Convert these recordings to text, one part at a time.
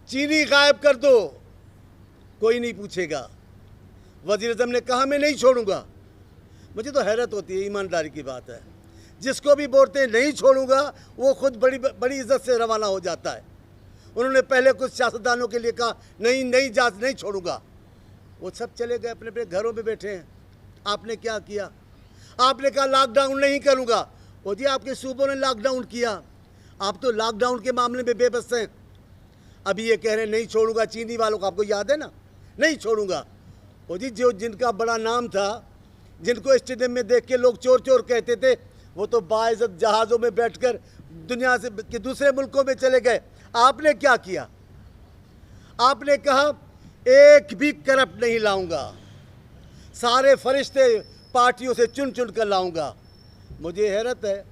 चीनी गायब कर दो, कोई नहीं पूछेगा। वज़ीर आज़म ने कहा मैं नहीं छोड़ूंगा। मुझे तो हैरत होती है, ईमानदारी की बात है, जिसको भी बोलते हैं नहीं छोड़ूंगा वो खुद बड़ी बड़ी इज्जत से रवाना हो जाता है। उन्होंने पहले कुछ सियासतदानों के लिए कहा नहीं छोड़ूंगा, वो सब चले गए, अपने अपने घरों में बैठे हैं। आपने क्या किया? आपने कहा लॉकडाउन नहीं करूंगा, वो जी आपके सूबों ने लॉकडाउन किया, आप तो लॉकडाउन के मामले में बेबस हैं। अभी ये कह रहे हैं नहीं छोड़ूंगा चीनी वालों को, आपको याद है ना, नहीं छोड़ूंगा। वो जी जो जिनका बड़ा नाम था, जिनको स्टेडियम में देख के लोग चोर चोर कहते थे, वो तो बाइज्जत जहाज़ों में बैठकर दुनिया से के दूसरे मुल्कों में चले गए। आपने क्या किया? आपने कहा एक भी करप्ट नहीं लाऊंगा, सारे फरिश्ते पार्टियों से चुन चुन कर लाऊंगा। मुझे हैरत है,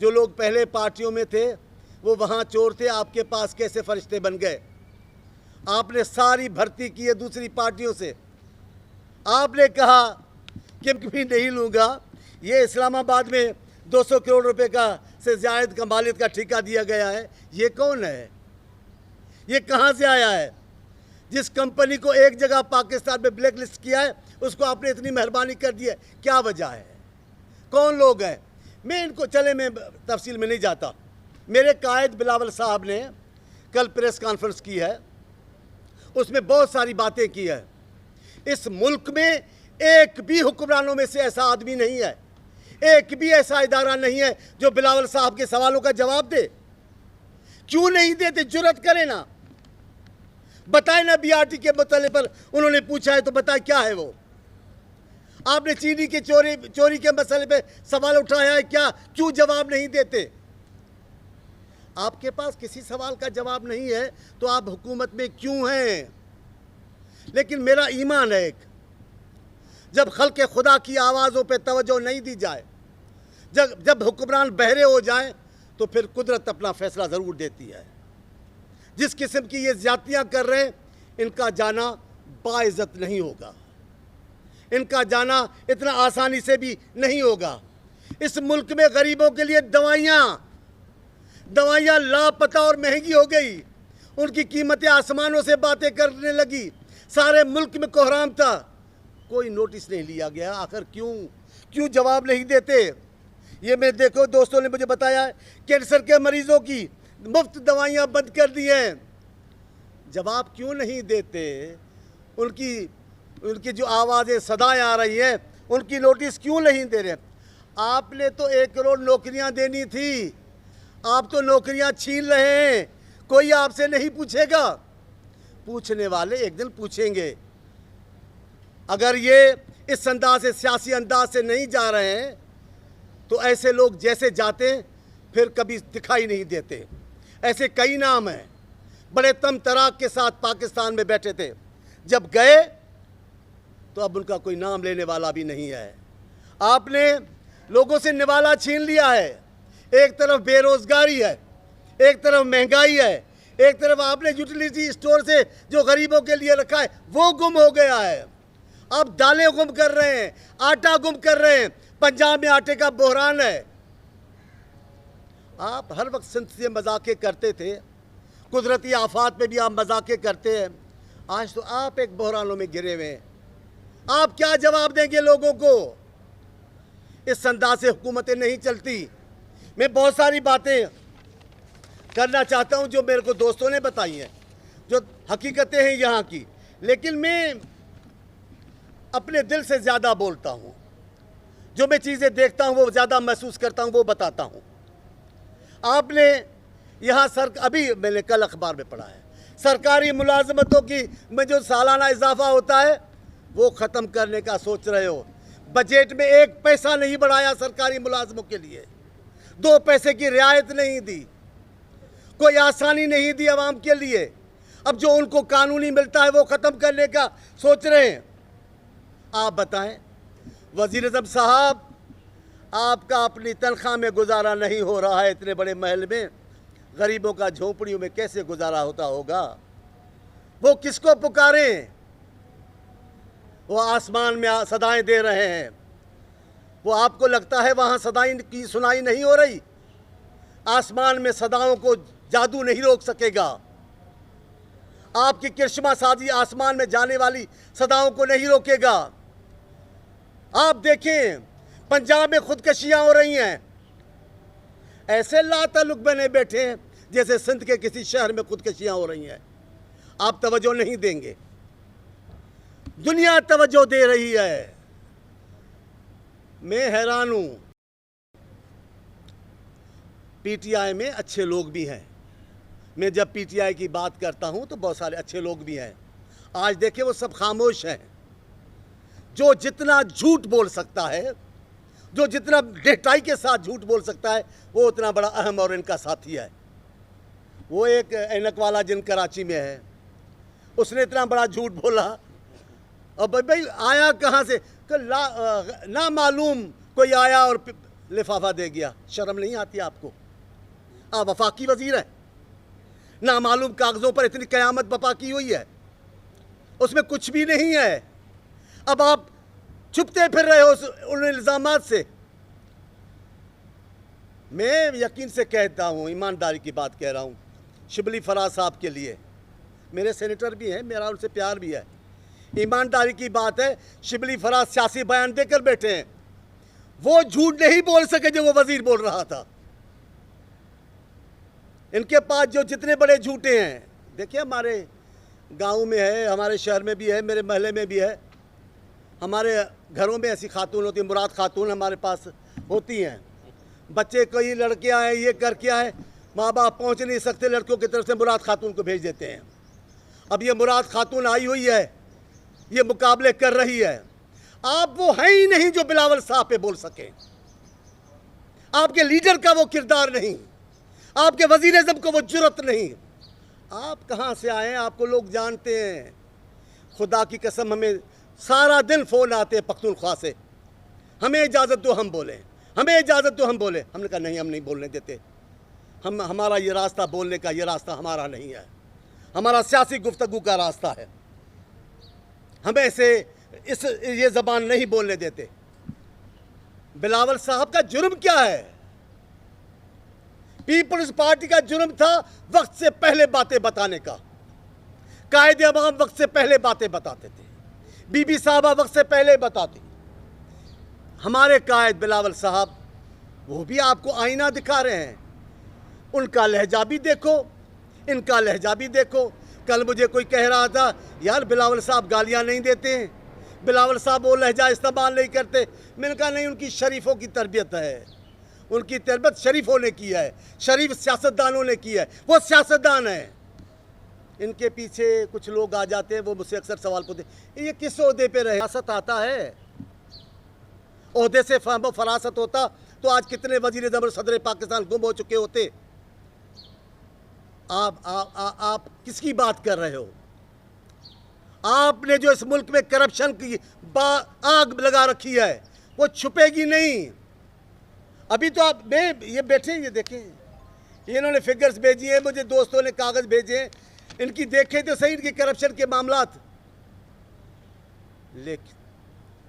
जो लोग पहले पार्टियों में थे वो वहाँ चोर थे, आपके पास कैसे फरिश्ते बन गए? आपने सारी भर्ती की है दूसरी पार्टियों से। आपने कहा कि भी नहीं लूँगा, ये इस्लामाबाद में 200 करोड़ रुपए का से ज़ायद का मालियत का ठेका दिया गया है, ये कौन है? ये कहाँ से आया है? जिस कंपनी को एक जगह पाकिस्तान में ब्लैक लिस्ट किया है, उसको आपने इतनी मेहरबानी कर दी है, क्या वजह है? कौन लोग हैं? मैं तफसील में नहीं जाता। मेरे कायद बिलावल साहब ने कल प्रेस कॉन्फ्रेंस की है, उसमें बहुत सारी बातें की है। इस मुल्क में एक भी हुक्मरानों में से ऐसा आदमी नहीं है, एक भी ऐसा इदारा नहीं है जो बिलावल साहब के सवालों का जवाब दे। क्यों नहीं देते? जुर्रत करें ना, बताए ना। बीआरटी के मसले पर उन्होंने पूछा है तो बताए क्या है वो? आपने चीनी के चोरी के मसले पे सवाल उठाया है क्या? क्यों जवाब नहीं देते? आपके पास किसी सवाल का जवाब नहीं है तो आप हुकूमत में क्यों हैं? लेकिन मेरा ईमान है, जब खल्क़े खुदा की आवाज़ों पे तवज्जो नहीं दी जाए, जब हुक्मरान बहरे हो जाएं, तो फिर कुदरत अपना फैसला ज़रूर देती है। जिस किस्म की ये ज़्यादतियाँ कर रहे हैं, इनका जाना बाइज़्ज़त नहीं होगा, इनका जाना इतना आसानी से भी नहीं होगा। इस मुल्क में गरीबों के लिए दवाइयाँ लापता और महंगी हो गई, उनकी कीमतें आसमानों से बातें करने लगी, सारे मुल्क में कोहराम था, कोई नोटिस नहीं लिया गया। आखिर क्यों जवाब नहीं देते? ये मैं देखो दोस्तों ने मुझे बताया है, कैंसर के मरीजों की मुफ्त दवाइयाँ बंद कर दी हैं। जवाब क्यों नहीं देते? उनकी जो आवाज़ें सदाएं आ रही हैं, उनकी नोटिस क्यों नहीं दे रहे? आपने तो 1 करोड़ नौकरियां देनी थी, आप तो नौकरियां छीन रहे हैं। कोई आपसे नहीं पूछेगा, पूछने वाले एक दिन पूछेंगे। अगर ये इस अंदाज से, सियासी अंदाज से नहीं जा रहे हैं, तो ऐसे लोग जैसे जाते फिर कभी दिखाई नहीं देते। ऐसे कई नाम हैं, बड़े तम तराक के साथ पाकिस्तान में बैठे थे, जब गए तो अब उनका कोई नाम लेने वाला भी नहीं है। आपने लोगों से निवाला छीन लिया है। एक तरफ बेरोजगारी है, एक तरफ महंगाई है, एक तरफ आपने यूटिलिटी स्टोर से जो गरीबों के लिए रखा है वो गुम हो गया है। अब दालें गुम कर रहे हैं, आटा गुम कर रहे हैं, पंजाब में आटे का बहरान है। आप हर वक्त सिंध से मजाके करते थे, कुदरती आफात पे भी आप मजाके करते हैं, आज तो आप एक बहरानों में घिरे हुए हैं। आप क्या जवाब देंगे लोगों को? इस अंदाज से हुकूमतें नहीं चलती। मैं बहुत सारी बातें करना चाहता हूं जो मेरे को दोस्तों ने बताई हैं, जो हकीकतें हैं यहाँ की, लेकिन मैं अपने दिल से ज़्यादा बोलता हूँ। जो मैं चीज़ें देखता हूँ, वो ज़्यादा महसूस करता हूँ, वो बताता हूँ। आपने यहाँ अभी मैंने कल अखबार में पढ़ा है, सरकारी मुलाजमतों की में जो सालाना इजाफा होता है वो ख़त्म करने का सोच रहे हो। बजट में 1 पैसा नहीं बढ़ाया सरकारी मुलाजमों के लिए, 2 पैसे की रियायत नहीं दी, कोई आसानी नहीं दी आवाम के लिए। अब जो उनको कानूनी मिलता है वो ख़त्म करने का सोच रहे हैं। आप बताएं वज़ीर आज़म साहब, आपका अपनी तनख्वाह में गुजारा नहीं हो रहा है, इतने बड़े महल में गरीबों का झोंपड़ियों में कैसे गुजारा होता होगा? वो किसको पुकारें? वो आसमान में सदाएं दे रहे हैं, वो आपको लगता है वहाँ सदाएं की सुनाई नहीं हो रही? आसमान में सदाओं को जादू नहीं रोक सकेगा। आपकी करिश्मा साजी आसमान में जाने वाली सदाओं को नहीं रोकेगा। आप देखें पंजाब में खुदकशियां हो रही हैं, ऐसे लाताल्लुक बने बैठे हैं जैसे सिंध के किसी शहर में खुदकशियां हो रही हैं। आप तवज्जो नहीं देंगे, दुनिया तवज्जो दे रही है। मैं हैरान हूं, पीटीआई में अच्छे लोग भी हैं। मैं जब पीटीआई की बात करता हूं तो बहुत सारे अच्छे लोग भी हैं। आज देखिए वो सब खामोश हैं। जो जितना झूठ बोल सकता है, जो जितना डेटाई के साथ झूठ बोल सकता है, वो उतना बड़ा अहम और इनका साथी है। वो एक ऐनक वाला जिन कराची में है, उसने इतना बड़ा झूठ बोला, और भाई आया कहाँ से? ना मालूम कोई आया और लिफाफा दे गया। शर्म नहीं आती आपको? आप वफाकी वजीर हैं, ना मालूम कागजों पर इतनी कयामत बपा की हुई है, उसमें कुछ भी नहीं है। अब आप छुपते फिर रहे हो उन इल्जामात से। मैं यकीन से कहता हूँ, ईमानदारी की बात कह रहा हूँ, शिबली फराज साहब के लिए, मेरे सेनेटर भी हैं, मेरा उनसे प्यार भी है, ईमानदारी की बात है, शिबली फराज सियासी बयान देकर बैठे हैं। वो झूठ नहीं बोल सके जो वो वजीर बोल रहा था। इनके पास जो जितने बड़े झूठे हैं, देखिए हमारे गांव में है, हमारे शहर में भी है, मेरे महल्ले में भी है, हमारे घरों में ऐसी खातून होती है, मुराद खातून हमारे पास होती हैं। बच्चे कई लड़कियां हैं, ये कर क्या है, माँ बाप पहुँच नहीं सकते, लड़कियों की तरफ से मुराद खातून को भेज देते हैं। अब ये मुराद खातून आई हुई है, ये मुकाबले कर रही है। आप वो हैं ही नहीं जो बिलावल साहब पे बोल सके। आपके लीडर का वो किरदार नहीं, आपके वजीर आज़म को वो जुर्रत नहीं। आप कहाँ से आए हैं? आपको लोग जानते हैं। खुदा की कसम, हमें सारा दिन फ़ोन आते हैं पख्तूनख्वा से, हमें इजाज़त दो हम बोलें, हमें इजाज़त दो हम बोलें। हमने कहा नहीं, हम नहीं बोलने देते। हमारा ये रास्ता, बोलने का ये रास्ता हमारा नहीं है, हमारा सियासी गुफ्तगू का रास्ता है। हमें ये ज़बान नहीं बोलने देते। बिलावल साहब का जुर्म क्या है? पीपल्स पार्टी का जुर्म था वक्त से पहले बातें बताने का। कायदे अवाम वक्त से पहले बातें बताते थे, बीबी साहबा वक्त से पहले बताती। हमारे कायद बिलावल साहब, वो भी आपको आईना दिखा रहे हैं। उनका लहजा भी देखो, इनका लहजा भी देखो। कल मुझे कोई कह रहा था, यार बिलावल साहब गालियां नहीं देते हैं, बिलावल साहब वो लहजा इस्तेमाल नहीं करते। मैंने कहा नहीं, उनकी शरीफों की तरबियत है, उनकी तरबियत शरीफों ने की है, शरीफ सियासतदानों ने की है, वो सियासतदान है। इनके पीछे कुछ लोग आ जाते हैं, वो मुझसे अक्सर सवाल पूछते, ये किस ओहदे पे रहे? फरासत आता है, ओहदे से फहम फरासत होता तो आज कितने वजीर आज़म और सदर पाकिस्तान गुम हो चुके होते। आप किसकी बात कर रहे हो? आपने जो इस मुल्क में करप्शन की आग लगा रखी है, वो छुपेगी नहीं। अभी तो आप ये बैठे, ये देखें, इन्होंने फिगर्स भेजी हैं, मुझे दोस्तों ने कागज़ भेजे हैं, इनकी देखें तो सही, इनकी करप्शन के मामलात, लेकिन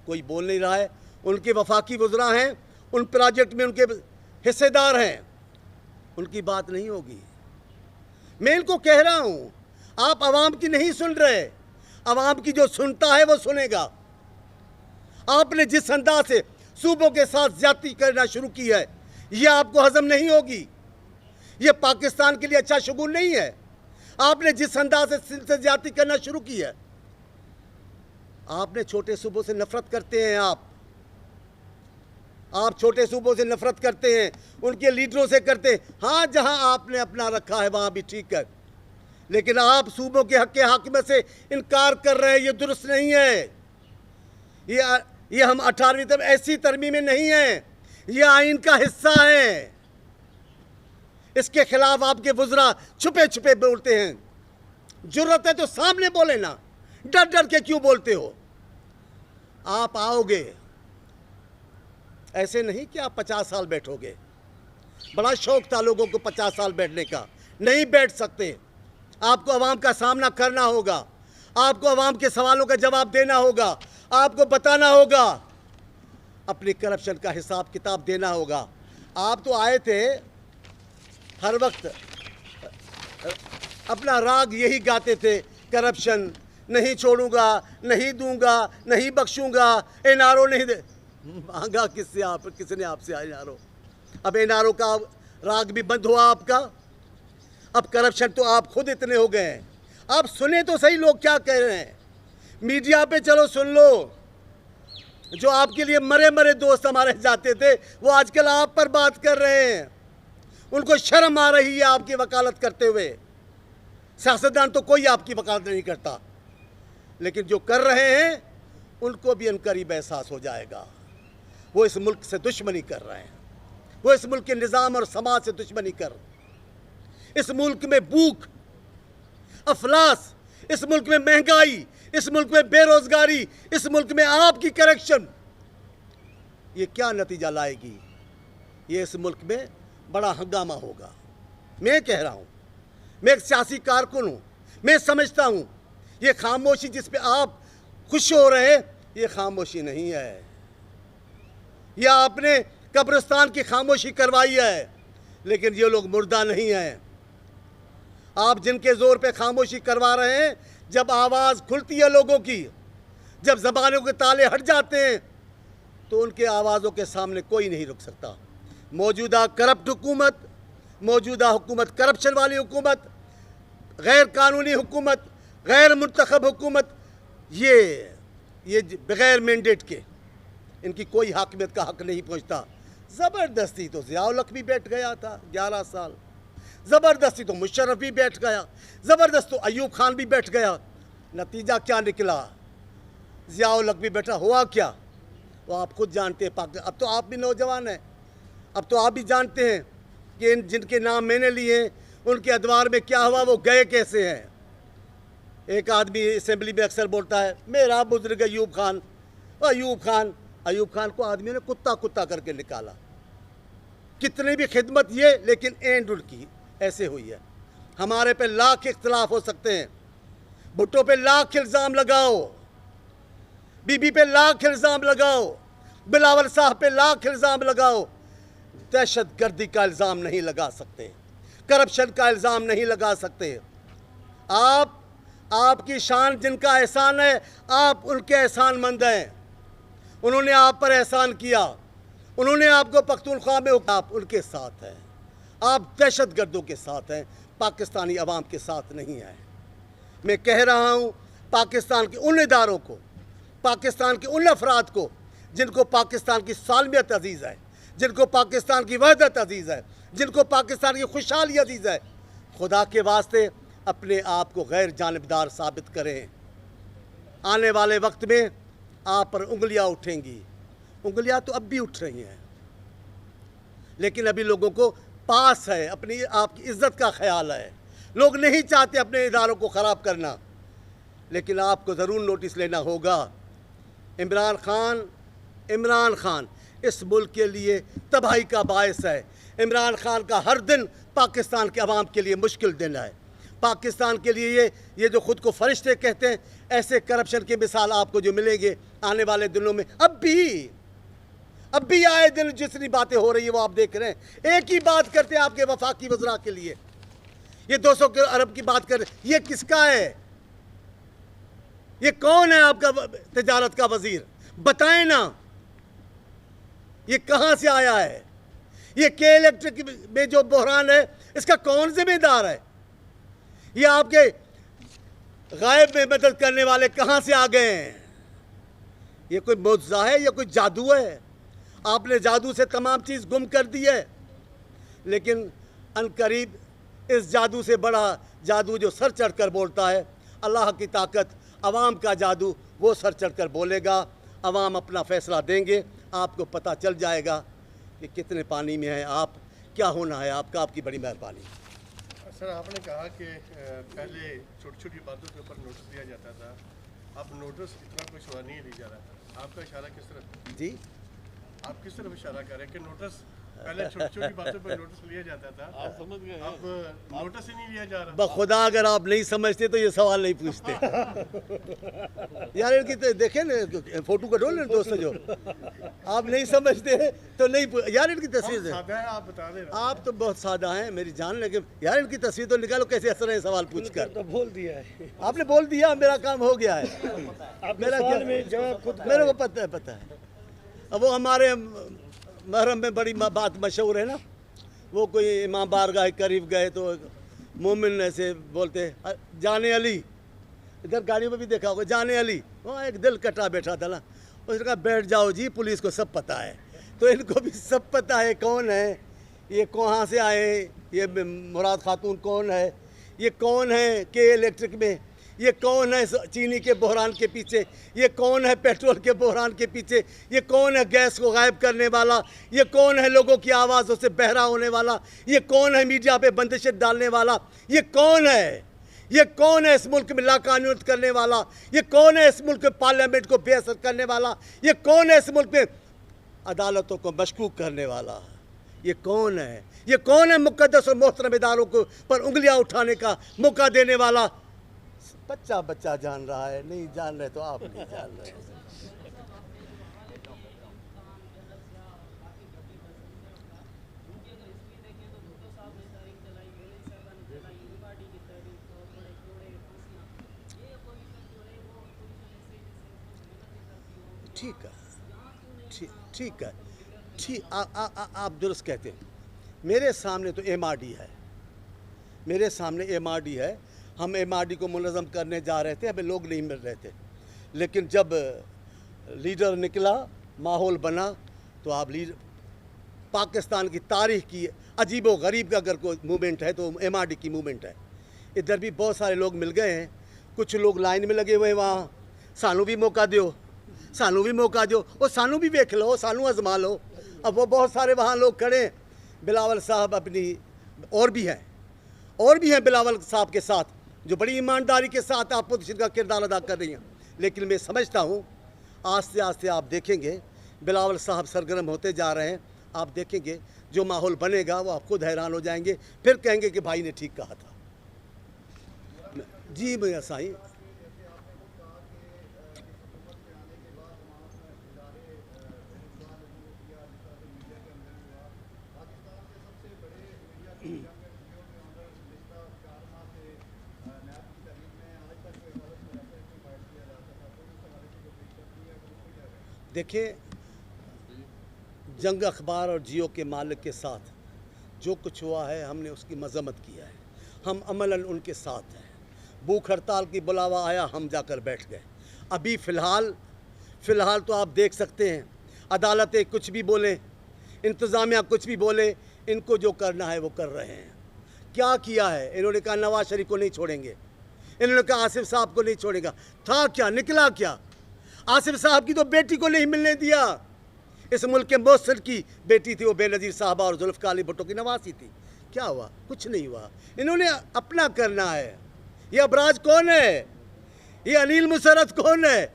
कोई बोल नहीं रहा है। उनके वफाकी वज़रा हैं, उन प्रोजेक्ट में उनके हिस्सेदार हैं, उनकी बात नहीं होगी। मैं इनको कह रहा हूँ, आप आवाम की नहीं सुन रहे, आवाम की जो सुनता है वो सुनेगा। आपने जिस अंदाज से सूबों के साथ ज्यादती करना शुरू की है, ये आपको हजम नहीं होगी, ये पाकिस्तान के लिए अच्छा शुगुन नहीं है। आपने जिस अंदाज से ज्यादती करना शुरू की है, आपने छोटे सूबों से नफरत करते हैं। आप छोटे सूबों से नफरत करते हैं, उनके लीडरों से करते हैं। हाँ, जहां आपने अपना रखा है वहां भी ठीक है, लेकिन आप सूबों के हक के हाकिम से इनकार कर रहे हैं, ये दुरुस्त नहीं है। ये हम 18वीं ऐसी तरमीम में नहीं है, ये आइन का हिस्सा है। इसके खिलाफ आपके वज़रा छुपे छुपे बोलते हैं। जुर्रत है तो सामने बोले ना, डर डर के क्यों बोलते हो? आप आओगे, ऐसे नहीं कि आप 50 साल बैठोगे। बड़ा शौक था लोगों को 50 साल बैठने का, नहीं बैठ सकते। आपको अवाम का सामना करना होगा, आपको अवाम के सवालों का जवाब देना होगा, आपको बताना होगा, अपनी करप्शन का हिसाब किताब देना होगा। आप तो आए थे, हर वक्त अपना राग यही गाते थे करप्शन नहीं छोड़ूंगा, नहीं दूंगा, नहीं बख्शूंगा, एनआरओ नहीं दे। मांगा किससे? आप, किसने आपसे एनआरओ? अब एनआरओ का राग भी बंद हुआ आपका। अब करप्शन तो आप खुद इतने हो गए हैं। आप सुने तो सही लोग क्या कह रहे हैं। मीडिया पे चलो सुन लो। जो आपके लिए मरे मरे दोस्त हमारे जाते थे वो आजकल आप पर बात कर रहे हैं। उनको शर्म आ रही है आपकी वकालत करते हुए। सियासतदान तो कोई आपकी वकालत नहीं करता, लेकिन जो कर रहे हैं उनको भी अनकरीब एहसास हो जाएगा। वो इस मुल्क से दुश्मनी कर रहे हैं, वो इस मुल्क के निज़ाम और समाज से दुश्मनी कर। इस मुल्क में भूख, अफलास, इस मुल्क में महंगाई, इस मुल्क में बेरोजगारी, इस मुल्क में आपकी करप्शन, ये क्या नतीजा लाएगी? ये इस मुल्क में बड़ा हंगामा होगा। मैं कह रहा हूँ, मैं एक सियासी कारकुन हूँ, मैं समझता हूँ ये खामोशी जिस पे आप खुश हो रहे हैं, ये खामोशी नहीं है। यह आपने कब्रिस्तान की खामोशी करवाई है, लेकिन ये लोग मुर्दा नहीं हैं। आप जिनके जोर पे खामोशी करवा रहे हैं, जब आवाज़ खुलती है लोगों की, जब ज़बानों के ताले हट जाते हैं, तो उनके आवाज़ों के सामने कोई नहीं रुक सकता। मौजूदा करप्ट हुकूमत, मौजूदा हुकूमत करप्शन वाली हुकूमत, गैर कानूनी हुकूमत, गैर मुंतखब हुकूमत, ये बग़ैर मैंडेट के इनकी कोई हाकिमियत का हक नहीं पहुंचता। ज़बरदस्ती तो ज़ियाउल हक भी बैठ गया था 11 साल, ज़बरदस्ती तो मुशर्रफ भी बैठ गया, ज़बरदस्त तो अयूब खान भी बैठ गया। नतीजा क्या निकला? ज़ियाउल हक भी बैठा, हुआ क्या? वो आप खुद जानते हैं। अब तो आप भी नौजवान हैं, अब तो आप भी जानते हैं कि इन जिनके नाम मैंने लिए हैं उनके अदवार में क्या हुआ, वो गए कैसे हैं। एक आदमी असेंबली में अक्सर बोलता है मेरा बुजुर्ग अयूब खान। अयूब खान को आदमियों ने कुत्ता कुत्ता करके निकाला। कितनी भी खिदमत ये, लेकिन एंड उनकी ऐसे हुई है। हमारे पे लाख इख्तलाफ हो सकते हैं, भुट्टो पे लाख इल्ज़ाम लगाओ, बीबी पे लाख इल्ज़ाम लगाओ, बिलावल साहब पे लाख इल्ज़ाम लगाओ, दहशत गर्दी का इल्ज़ाम नहीं लगा सकते, करप्शन का इल्ज़ाम नहीं लगा सकते। आपकी शान जिनका एहसान है, आप उनके एहसानमंद हैं। उन्होंने आप पर एहसान किया, उन्होंने आपको पख्तूनख्वा में, आप उनके साथ हैं। आप दहशत गर्दों के साथ हैं, पाकिस्तानी अवाम के साथ नहीं हैं। मैं कह रहा हूँ पाकिस्तान के उन इदारों को, पाकिस्तान के उन अफराद को जिनको पाकिस्तान की सालमियत अजीज़ है, जिनको पाकिस्तान की वहदत अजीज़ है, जिनको पाकिस्तान की खुशहाली अजीज़ है, खुदा के वास्ते अपने आप को गैर जानिबदार साबित करें। आने वाले वक्त में आप पर उंगलियां उठेंगी। उंगलियां तो अब भी उठ रही हैं, लेकिन अभी लोगों को पास है, अपनी आपकी इज्जत का ख्याल है। लोग नहीं चाहते अपने इदारों को ख़राब करना, लेकिन आपको ज़रूर नोटिस लेना होगा। इमरान खान इस मुल्क के लिए तबाही का बायस है। इमरान खान का हर दिन पाकिस्तान के अवाम के लिए मुश्किल दिन है। पाकिस्तान के लिए ये जो ख़ुद को फरिश्ते कहते हैं, ऐसे करप्शन की मिसाल आपको जो मिलेंगे आने वाले दिनों में, अब भी आए दिन जितनी बातें हो रही है वो आप देख रहे हैं। एक ही बात करते हैं आपके वफाकी वज़रा के लिए, ये 200 अरब की बात कर रहे हैं। ये किसका है? ये कौन है आपका तिजारत का वजीर? बताएं ना, ये कहाँ से आया है? ये के इलेक्ट्रिक में जो बहरान है, इसका कौन जिम्मेदार है? ये आपके गायब में मदद करने वाले कहाँ से आ गए हैं? ये कोई मौजज़ा है या कोई जादू है? आपने जादू से तमाम चीज़ गुम कर दी है, लेकिन अनकरीब इस जादू से बड़ा जादू जो सर चढ़ कर बोलता है, अल्लाह की ताकत, अवाम का जादू, वो सर चढ़ कर बोलेगा। अवाम अपना फ़ैसला देंगे, आपको पता चल जाएगा कि कितने पानी में है आप, क्या होना है आपका। आपकी बड़ी मेहरबानी। सर, आपने कहा कि पहले छोटी छोटी बातों के ऊपर नोटिस दिया जाता था, अब नोटिस इतना कुछ हुआ नहीं दी जा रहा था। आपका इशारा किस तरफ? जी, आप किस तरफ इशारा कर रहे हैं कि नोटिस पहले छोटी छोटी बातों पर नोटिस लिया जाता था, आप समझ गए हैं। अब नोटिस ही नहीं लिया जा रहा। बखुदा अगर आप नहीं समझते तो ये सवाल नहीं पूछते। यार इनकी तो देखे ना फोटो का डोल दोस्तों, जो आप नहीं समझते तो नहीं यार इनकी तस्वीर सादा है, आप बता दे। आप तो बहुत सादा हैं मेरी जान, लेकिन यार इनकी तस्वीर तो निकालो, कैसे हंस रहे हैं सवाल पूछकर। तो बोल दिया है आपने बोल दिया, मेरा काम हो गया है। मेरा क्या में जवाब खुद मेरे को पता है। अब वो हमारे महरम में बड़ी बात मशहूर है ना, वो कोई इमाम बारगाह के करीब गए तो मोमिन ऐसे बोलते जाने अली, इधर गाड़ियों में भी देखा होगा जाने अली, वहाँ एक दिल कटा बैठा था ना, उसने कहा बैठ जाओ जी, पुलिस को सब पता है। तो इनको भी सब पता है कौन है ये, कहाँ से आए, ये मुराद खातून कौन है, ये कौन है के इलेक्ट्रिक में, ये कौन है चीनी के बहरान के पीछे, ये कौन है पेट्रोल के बहरान के पीछे, ये कौन है गैस को गायब करने वाला, ये कौन है लोगों की आवाज़ों से बहरा होने वाला, ये कौन है मीडिया पे बंदिशें डालने वाला, ये कौन है, ये कौन है इस मुल्क में लाकानून करने वाला, ये कौन है इस मुल्क में पार्लियामेंट को बेअसर करने वाला, ये कौन है इस मुल्क में अदालतों को मशकूक करने वाला, ये कौन है, ये कौन है मुकद्दस और मोहतरम इदारों को पर उंगलियां उठाने का मौका देने वाला। बच्चा जान रहा है, नहीं जान रहे तो आप नहीं जान रहे। ठीक है, ठीक है, आप दुरुस्त कहते हैं। मेरे सामने तो एमआरडी है, मेरे सामने एमआरडी है। हम एमआरडी को मुनज़्ज़म करने जा रहे थे, हमें लोग नहीं मिल रहे थे, लेकिन जब लीडर निकला, माहौल बना, तो आप लीडर पाकिस्तान की तारीख़ की अजीब व गरीब का अगर कोई मूवमेंट है तो एमआरडी की मूवमेंट है। इधर भी बहुत सारे लोग मिल गए हैं, कुछ लोग लाइन में लगे हुए हैं वहाँ, सानू भी मौका दो, सानू भी मौका दो, और सानू भी देख लो, सानू आजमा लो। अब वो बहुत सारे वहाँ लोग खड़े हैं, बिलावल साहब अपनी और भी हैं बिलावल साहब के साथ, जो बड़ी ईमानदारी के साथ अपोजिशन का किरदार अदा कर रही हैं। लेकिन मैं समझता हूँ आस्ते आस्ते आप देखेंगे बिलावल साहब सरगर्म होते जा रहे हैं, आप देखेंगे जो माहौल बनेगा वो आप खुद हैरान हो जाएंगे, फिर कहेंगे कि भाई ने ठीक कहा था। जी भैया साईं, देखिए जंग अखबार और जियो के मालिक के साथ जो कुछ हुआ है हमने उसकी मजम्मत किया है, हम अमलन उनके साथ हैं। भूख हड़ताल की बुलावा आया, हम जाकर बैठ गए। अभी फ़िलहाल तो आप देख सकते हैं अदालतें कुछ भी बोले, इंतज़ामिया कुछ भी बोले, इनको जो करना है वो कर रहे हैं। क्या किया है इन्होंने? कहा नवाज शरीफ को नहीं छोड़ेंगे, इन्होंने कहा आसिफ साहब को नहीं छोड़ेगा। था क्या, निकला क्या? आसिफ साहब की तो बेटी को नहीं मिलने दिया। इस मुल्क के मौसर की बेटी थी, वो बेनज़ीर साहबा और जुल्फ़िकार अली भुट्टो की नवासी थी। क्या हुआ? कुछ नहीं हुआ। इन्होंने अपना करना है। ये अबराज कौन है? ये अनिल मुसरत कौन है?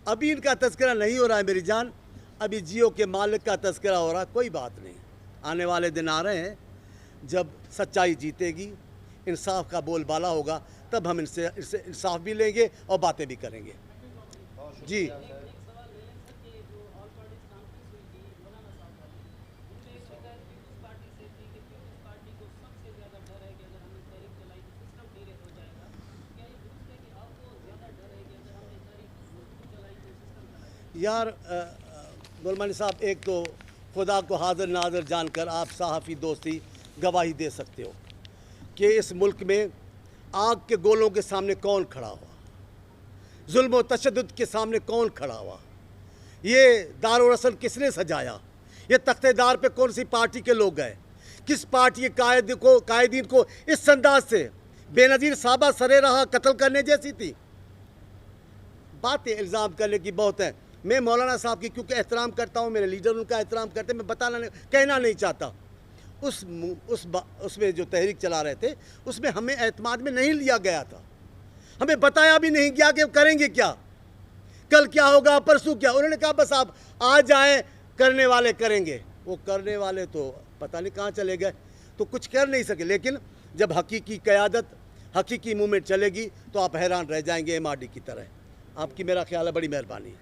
अभी इनका तस्करा नहीं हो रहा है मेरी जान, अभी जियो के मालिक का तस्करा हो रहा है। कोई बात नहीं, आने वाले दिन आ रहे हैं जब सच्चाई जीतेगी, इंसाफ का बोलबाला होगा, तब हम इनसे इंसाफ भी लेंगे और बातें भी करेंगे। जी यार गुलमानी साहब, एक तो खुदा को हाजिर नाज़िर जानकर आप सहाफ़ी दोस्ती गवाही दे सकते हो कि इस मुल्क में आग के गोलों के सामने कौन खड़ा हुआ, जुल्म व तशद्दुद के सामने कौन खड़ा हुआ, ये दारुल रसल किसने सजाया, ये तख्तेदार पे कौन सी पार्टी के लोग गए, किस पार्टी के कायदीन को इस अंदाज से बेनज़ीर साहबा सरे रहा कत्ल करने जैसी थी। बातें इल्ज़ाम करने की बहुत है। मैं मौलाना साहब की क्योंकि एहतराम करता हूँ, मेरे लीडर उनका एहतराम करते, मैं कहना नहीं चाहता। उसमें जो तहरीक चला रहे थे उसमें हमें एतमाद में नहीं लिया गया था, हमें बताया भी नहीं गया कि करेंगे क्या, कल क्या होगा, परसों क्या। उन्होंने कहा बस आप आ जाएं, करने वाले करेंगे। वो करने वाले तो पता नहीं कहाँ चले गए, तो कुछ कर नहीं सके। लेकिन जब हकीकी क़यादत, हकीकी मूवमेंट चलेगी तो आप हैरान रह जाएंगे MRD की तरह। आपकी मेरा ख्याल है बड़ी मेहरबानी।